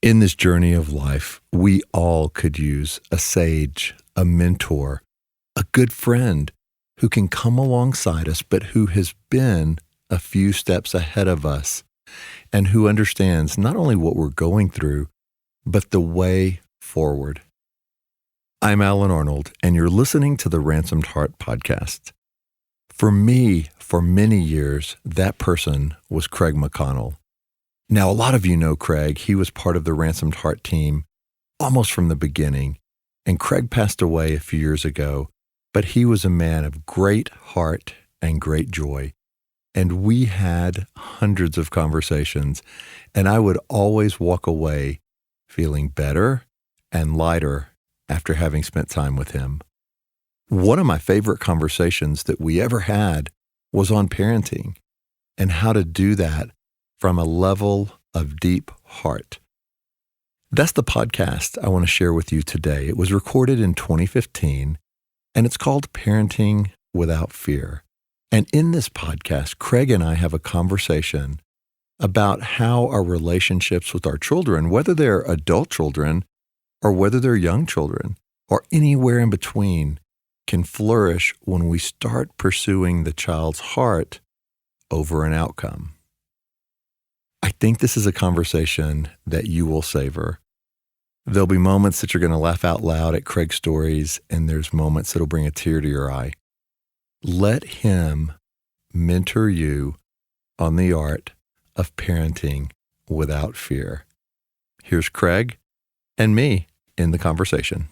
In this journey of life, we all could use a sage, a mentor, a good friend who can come alongside us, but who has been a few steps ahead of us and who understands not only what we're going through, but the way forward. I'm Alan Arnold, and you're listening to the Ransomed Heart podcast. For me, for many years, that person was Craig McConnell. Now, a lot of you know Craig. He was part of the Ransomed Heart team almost from the beginning, and Craig passed away a few years ago, but he was a man of great heart and great joy. And we had hundreds of conversations, and I would always walk away feeling better and lighter after having spent time with him. One of my favorite conversations that we ever had was on parenting and how to do that from a level of deep heart. That's the podcast I want to share with you today. It was recorded in 2015, and it's called Parenting Without Fear. And in this podcast, Craig and I have a conversation about how our relationships with our children, whether they're adult children or whether they're young children or anywhere in between, can flourish when we start pursuing the child's heart over an outcome. I think this is a conversation that you will savor. There'll be moments that you're going to laugh out loud at Craig's stories, and there's moments that'll bring a tear to your eye. Let him mentor you on the art of parenting without fear. Here's Craig and me in the conversation.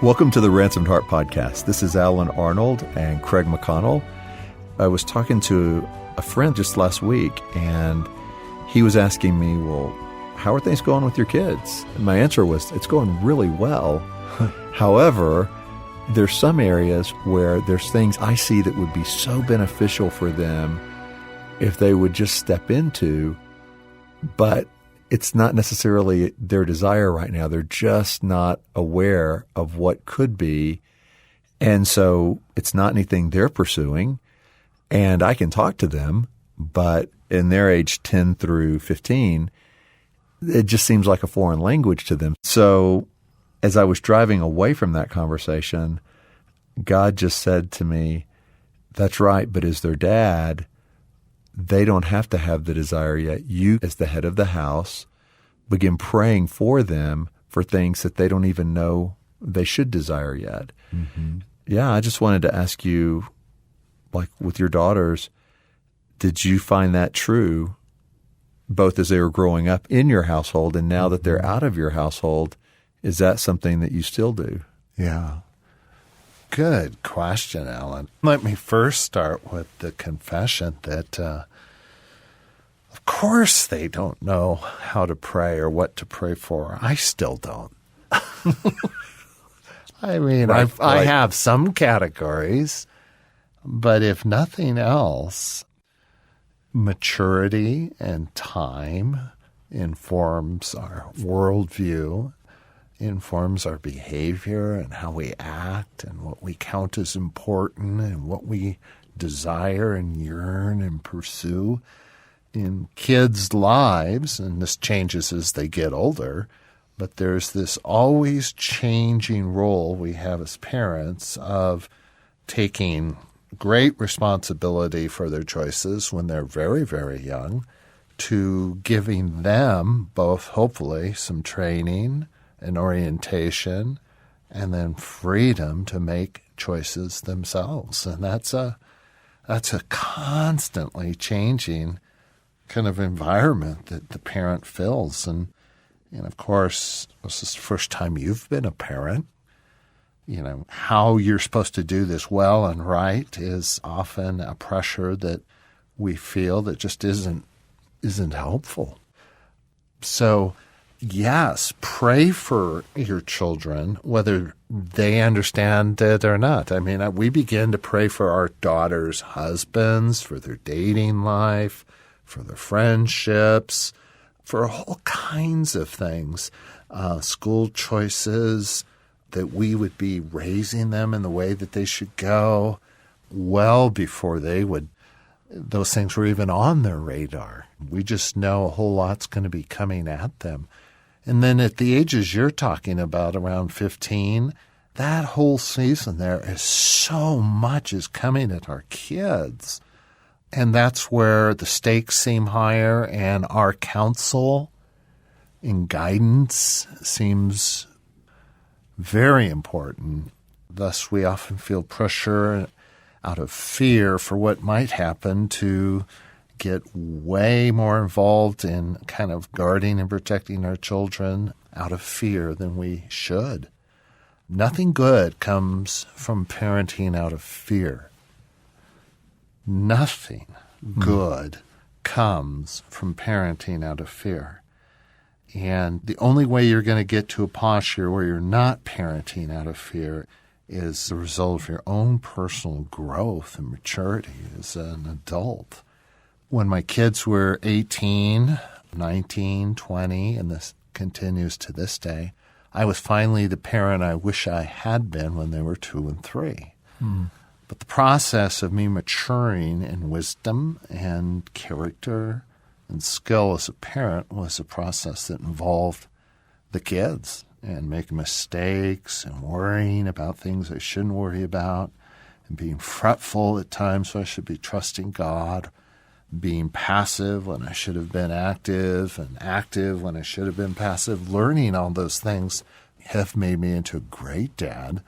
Welcome to the Ransomed Heart podcast. This is Alan Arnold and Craig McConnell. I was talking to a friend just last week, and he was asking me, well, how are things going with your kids? And my answer was, it's going really well. However, there's some areas where there's things I see that would be so beneficial for them if they would just step into, but it's not necessarily their desire right now. They're just not aware of what could be. And so it's not anything they're pursuing. And I can talk to them, but in their age 10 through 15, it just seems like a foreign language to them. So as I was driving away from that conversation, God just said to me, that's right, but as their dad, they don't have to have the desire yet. You, as the head of the house, begin praying for them for things that they don't even know they should desire yet. Mm-hmm. Yeah, I just wanted to ask you, like with your daughters, did you find that true, both as they were growing up in your household and now that they're out of your household? Is that something that you still do? Yeah. Good question, Alan. Let me first start with the confession that, of course, they don't know how to pray or what to pray for. I still don't. I mean, I have some categories, but if nothing else, maturity and time informs our worldview, informs our behavior and how we act and what we count as important and what we desire and yearn and pursue in kids' lives. And this changes as they get older, but there's this always changing role we have as parents of taking great responsibility for their choices when they're very, very young, to giving them both, hopefully, some training and orientation, and then freedom to make choices themselves. And that's a constantly changing kind of environment that the parent fills. And of course, this is the first time you've been a parent. How you're supposed to do this well and right is often a pressure that we feel that just isn't helpful. So, yes, pray for your children, whether they understand it or not. I mean, we begin to pray for our daughters' husbands, for their dating life, for their friendships, for all kinds of things, school choices, that we would be raising them in the way that they should go. well before those things were even on their radar. We just know a whole lot's going to be coming at them. And then at the ages you're talking about, around 15, that whole season there is so much is coming at our kids. And that's where the stakes seem higher, and our counsel and guidance seems very important. Thus, we often feel pressure out of fear for what might happen to get way more involved in kind of guarding and protecting our children out of fear than we should. Nothing good comes from parenting out of fear. Nothing good comes from parenting out of fear. And the only way you're going to get to a posture where you're not parenting out of fear is the result of your own personal growth and maturity as an adult. When my kids were 18, 19, 20, and this continues to this day, I was finally the parent I wish I had been when they were 2 and 3. But the process of me maturing in wisdom and character and skill as a parent was a process that involved the kids and making mistakes and worrying about things I shouldn't worry about and being fretful at times when I should be trusting God, being passive when I should have been active and active when I should have been passive. Learning all those things have made me into a great dad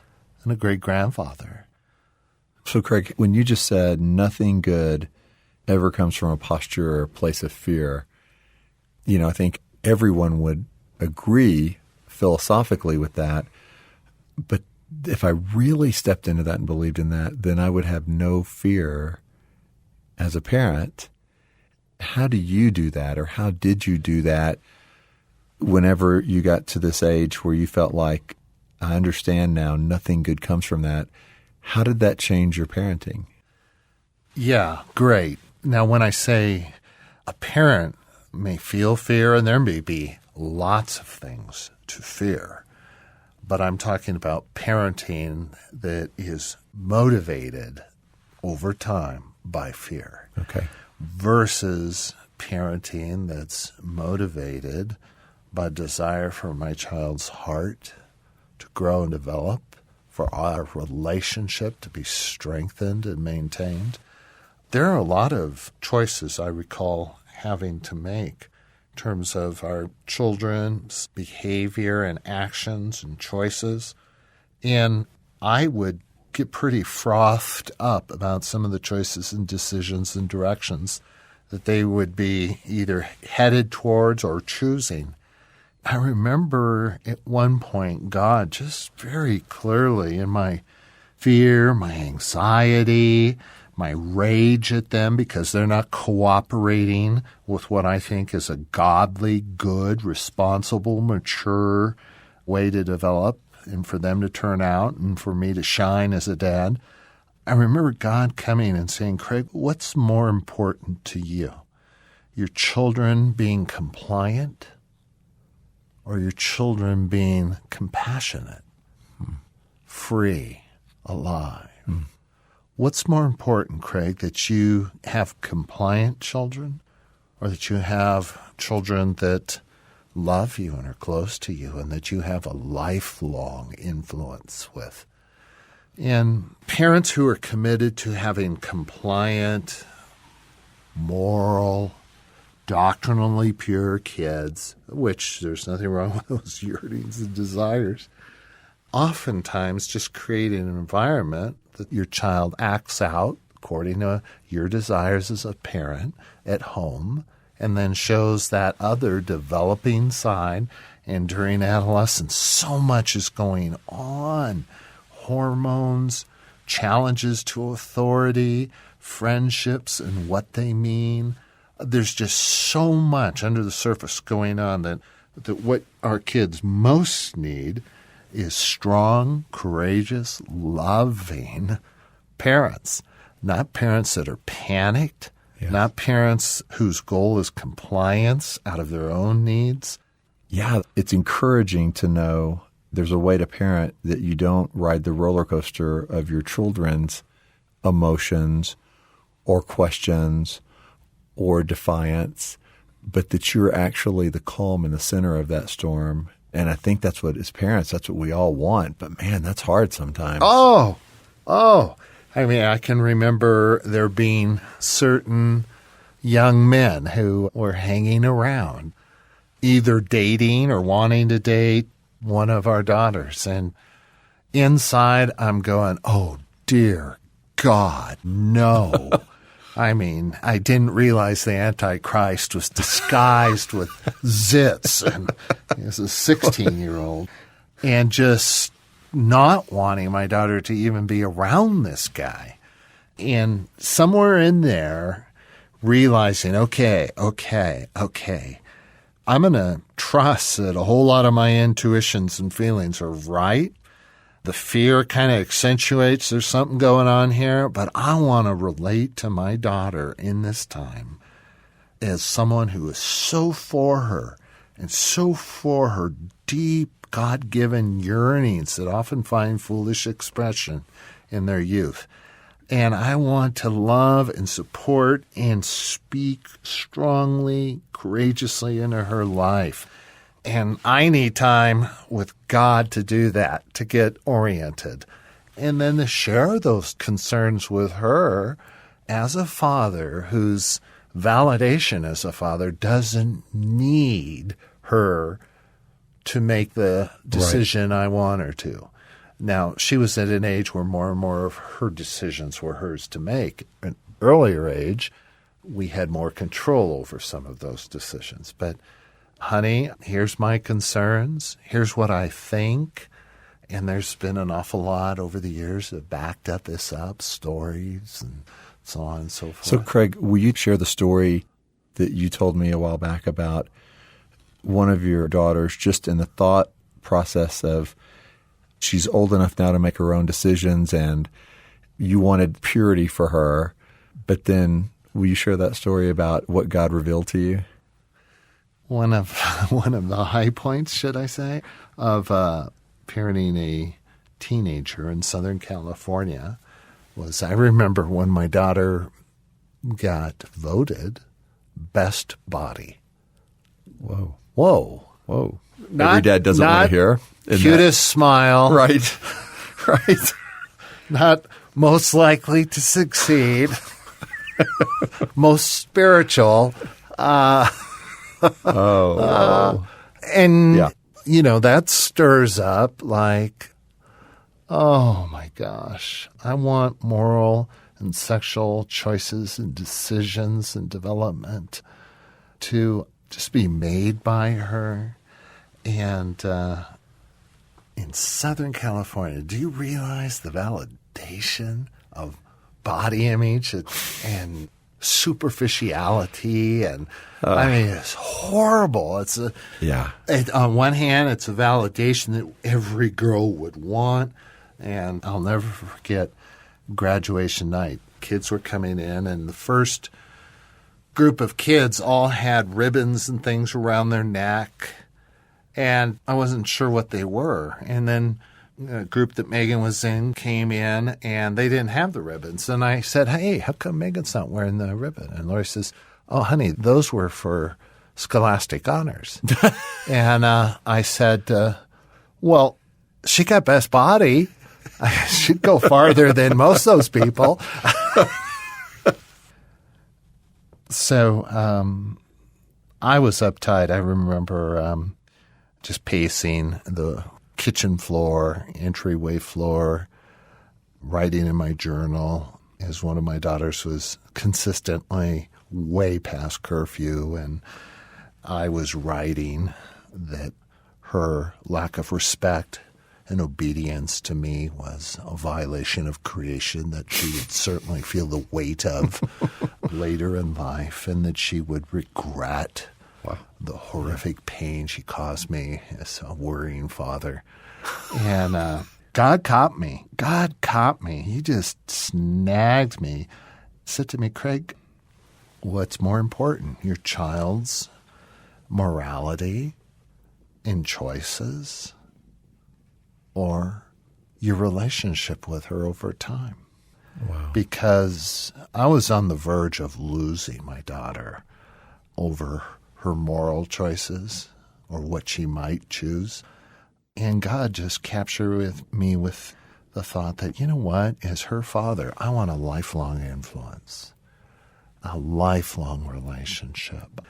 and a great grandfather. So, Craig, when you just said nothing good ever comes from a posture or a place of fear, I think everyone would agree philosophically with that. But if I really stepped into that and believed in that, then I would have no fear as a parent. How do you do that, or how did you do that whenever you got to this age where you felt like, I understand now, nothing good comes from that? How did that change your parenting? Yeah, great. Now, when I say a parent may feel fear, and there may be lots of things to fear, but I'm talking about parenting that is motivated over time by fear. Okay. Versus parenting that's motivated by desire for my child's heart to grow and develop, for our relationship to be strengthened and maintained. There are a lot of choices I recall having to make in terms of our children's behavior and actions and choices. And I would get pretty frothed up about some of the choices and decisions and directions that they would be either headed towards or choosing. I remember at one point God just very clearly, in my fear, my anxiety, my rage at them because they're not cooperating with what I think is a godly, good, responsible, mature way to develop and for them to turn out and for me to shine as a dad. I remember God coming and saying, Craig, what's more important to you? Your children being compliant or your children being compassionate, free, alive? What's more important, Craig, that you have compliant children or that you have children that love you and are close to you and that you have a lifelong influence with? And parents who are committed to having compliant, moral, doctrinally pure kids, which there's nothing wrong with those yearnings and desires, oftentimes just creating an environment that your child acts out according to your desires as a parent at home, and then shows that other developing side. And during adolescence, so much is going on. Hormones, challenges to authority, friendships and what they mean. There's just so much under the surface going on that what our kids most need is strong, courageous, loving parents, not parents that are panicked, not parents whose goal is compliance out of their own needs. Yeah, it's encouraging to know there's a way to parent that you don't ride the roller coaster of your children's emotions or questions or defiance, but that you're actually the calm in the center of that storm. And I think that's what, as parents, that's what we all want. But man, that's hard sometimes. Oh. I mean, I can remember there being certain young men who were hanging around, either dating or wanting to date one of our daughters. And inside, I'm going, oh, dear God, no. I mean, I didn't realize the Antichrist was disguised with zits, and he was a 16-year-old, and just not wanting my daughter to even be around this guy. And somewhere in there, realizing, okay, I'm going to trust that a whole lot of my intuitions and feelings are right. The fear kind of accentuates there's something going on here, but I want to relate to my daughter in this time as someone who is so for her and so for her deep God-given yearnings that often find foolish expression in their youth. And I want to love and support and speak strongly, courageously into her life. And I need time with God to do that, to get oriented. And then to share those concerns with her as a father whose validation as a father doesn't need her to make the decision I want her to. Now, she was at an age where more and more of her decisions were hers to make. At an earlier age, we had more control over some of those decisions. But honey, here's my concerns. Here's what I think. And there's been an awful lot over the years that backed this up, stories and so on and so forth. So, Craig, will you share the story that you told me a while back about one of your daughters just in the thought process of she's old enough now to make her own decisions and you wanted purity for her, but then will you share that story about what God revealed to you? One of the high points, should I say, of parenting a teenager in Southern California was I remember when my daughter got voted best body. Whoa. Every dad doesn't want to hear. Cutest smile. Right. Not most likely to succeed. Most spiritual. And, you know, that stirs up like, oh, my gosh, I want moral and sexual choices and decisions and development to just be made by her. And in Southern California, do you realize the validation of body image and superficiality? And I mean, it's horrible. On one hand, it's a validation that every girl would want. And I'll never forget graduation night. Kids were coming in, and the first group of kids all had ribbons and things around their neck. And I wasn't sure what they were. And then a group that Megan was in came in, and they didn't have the ribbons. And I said, hey, how come Megan's not wearing the ribbon? And Lori says, oh, honey, those were for scholastic honors. And I said, well, she got best body. She'd go farther than most of those people. So I was uptight. I remember just pacing the kitchen floor, entryway floor, writing in my journal as one of my daughters was consistently way past curfew. And I was writing that her lack of respect and obedience to me was a violation of creation that she would certainly feel the weight of later in life, and that she would regret the horrific pain she caused me as a worrying father. And God caught me. He just snagged me. Said to me, Craig, what's more important, your child's morality and choices, or your relationship with her over time? Wow. because I was on the verge of losing my daughter over her moral choices or what she might choose. And God just captured me with the thought that, you know what, as her father, I want a lifelong influence, a lifelong relationship.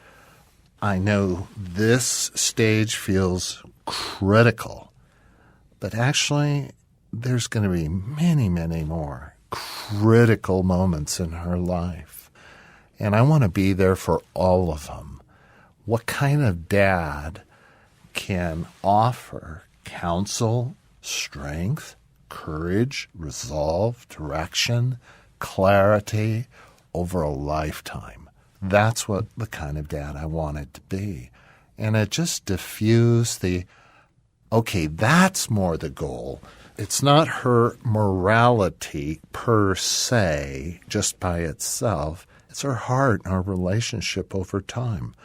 I know this stage feels critical, but actually there's going to be many, many more critical moments in her life. And I want to be there for all of them. What kind of dad can offer counsel, strength, courage, resolve, direction, clarity over a lifetime? That's what the kind of dad I wanted to be. And it just diffused okay, that's more the goal. It's not her morality per se, just by itself. It's her heart and our relationship over time.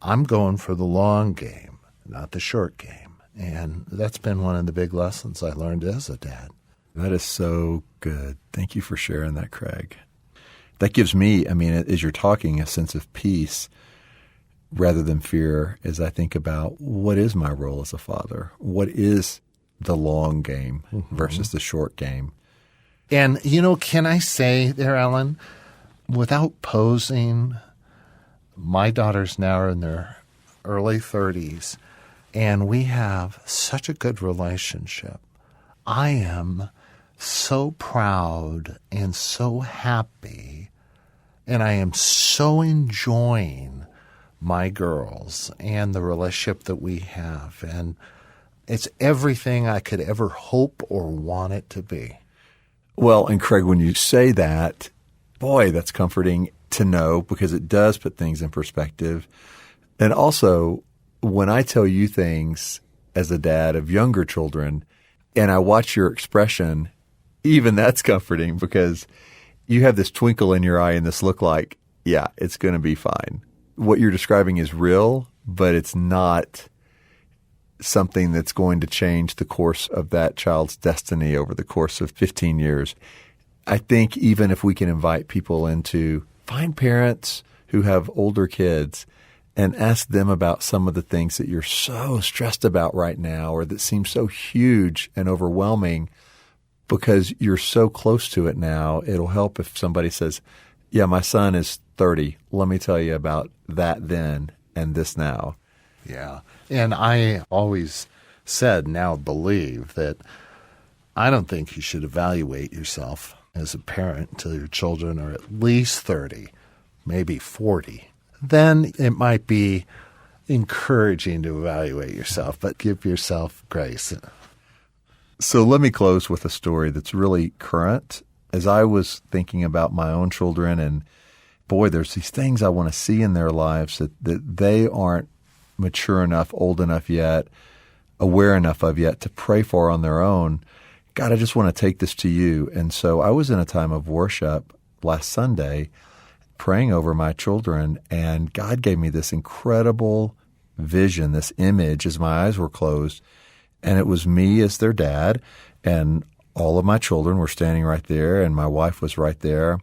I'm going for the long game, not the short game. And that's been one of the big lessons I learned as a dad. That is so good. Thank you for sharing that, Craig. That gives me, as you're talking, a sense of peace rather than fear as I think about what is my role as a father? What is the long game versus the short game? And, can I say there, Alan, without posing, my daughters now are in their early 30s, and we have such a good relationship. I am so proud and so happy, and I am so enjoying my girls and the relationship that we have. And it's everything I could ever hope or want it to be. Well, and Craig, when you say that, boy, that's comforting to know because it does put things in perspective. And also, when I tell you things as a dad of younger children and I watch your expression, even that's comforting because you have this twinkle in your eye and this look like, yeah, it's going to be fine. What you're describing is real, but it's not something that's going to change the course of that child's destiny over the course of 15 years. I think even if we can invite people into, find parents who have older kids and ask them about some of the things that you're so stressed about right now or that seem so huge and overwhelming because you're so close to it now. It'll help if somebody says, yeah, my son is 30. Let me tell you about that then and this now. Yeah. And I always said, now believe, that I don't think you should evaluate yourself as a parent until your children are at least 30, maybe 40. Then it might be encouraging to evaluate yourself, but give yourself grace. So let me close with a story that's really current. As I was thinking about my own children, and boy, there's these things I want to see in their lives that they aren't mature enough, old enough yet, aware enough of yet to pray for on their own. God, I just want to take this to you. And so I was in a time of worship last Sunday praying over my children, and God gave me this incredible vision, this image as my eyes were closed, and it was me as their dad, and all of my children were standing right there, and my wife was right there.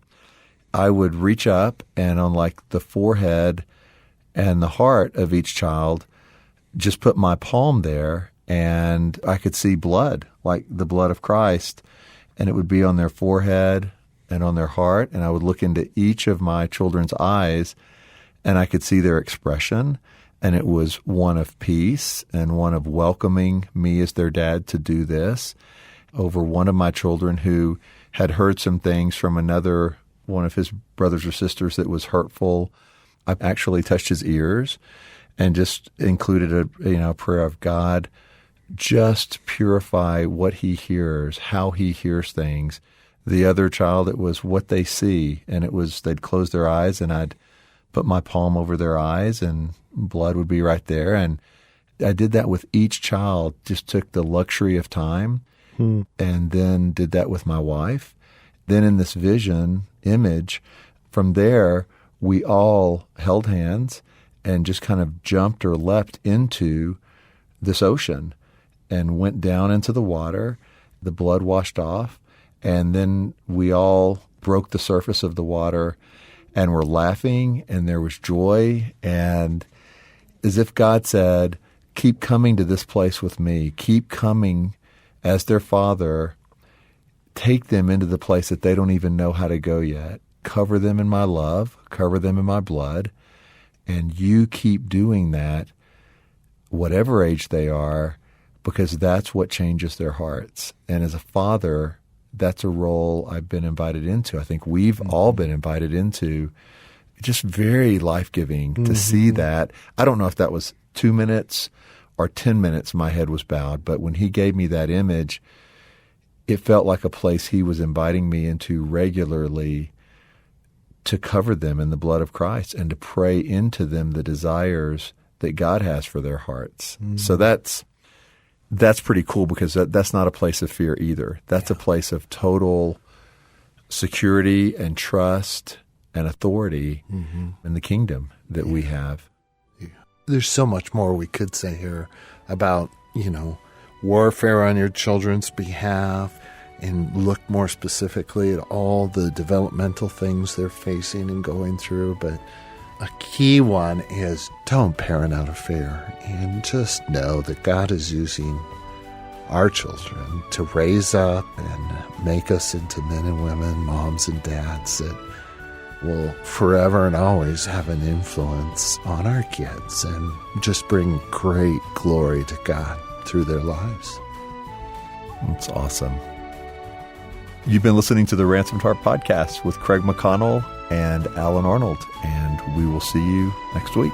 I would reach up and on like the forehead and the heart of each child, just put my palm there, and I could see blood, like the blood of Christ, and it would be on their forehead and on their heart, and I would look into each of my children's eyes, and I could see their expression, and it was one of peace and one of welcoming me as their dad to do this over one of my children who had heard some things from another one of his brothers or sisters that was hurtful. I actually touched his ears and just included a prayer of God, just purify what he hears, how he hears things. The other child, it was what they see, and it was they'd close their eyes and I'd put my palm over their eyes and blood would be right there. And I did that with each child, just took the luxury of time and then did that with my wife. Then in this vision image, from there, we all held hands and just kind of jumped or leapt into this ocean and went down into the water. The blood washed off, And then we all broke the surface of the water and were laughing, and there was joy. And as if God said, keep coming to this place with me. Keep coming as their Father. Take them into the place that they don't even know how to go yet. Cover them in my love. Cover them in my blood. And you keep doing that, whatever age they are, because that's what changes their hearts. And as a father, that's a role I've been invited into. I think we've all been invited into. Just very life-giving to see that. I don't know if that was 2 minutes or 10 minutes my head was bowed, but when he gave me that image, it felt like a place he was inviting me into regularly to cover them in the blood of Christ and to pray into them the desires that God has for their hearts. So that's pretty cool, because that's not a place of fear either. That's a place of total security and trust and authority in the kingdom that we have. There's so much more we could say here about, warfare on your children's behalf, and look more specifically at all the developmental things they're facing and going through. But a key one is don't parent out of fear, and just know that God is using our children to raise up and make us into men and women, moms and dads that will forever and always have an influence on our kids and just bring great glory to God through their lives. That's awesome. You've been listening to the Ransomed Heart Podcast with Craig McConnell and Alan Arnold, and we will see you next week.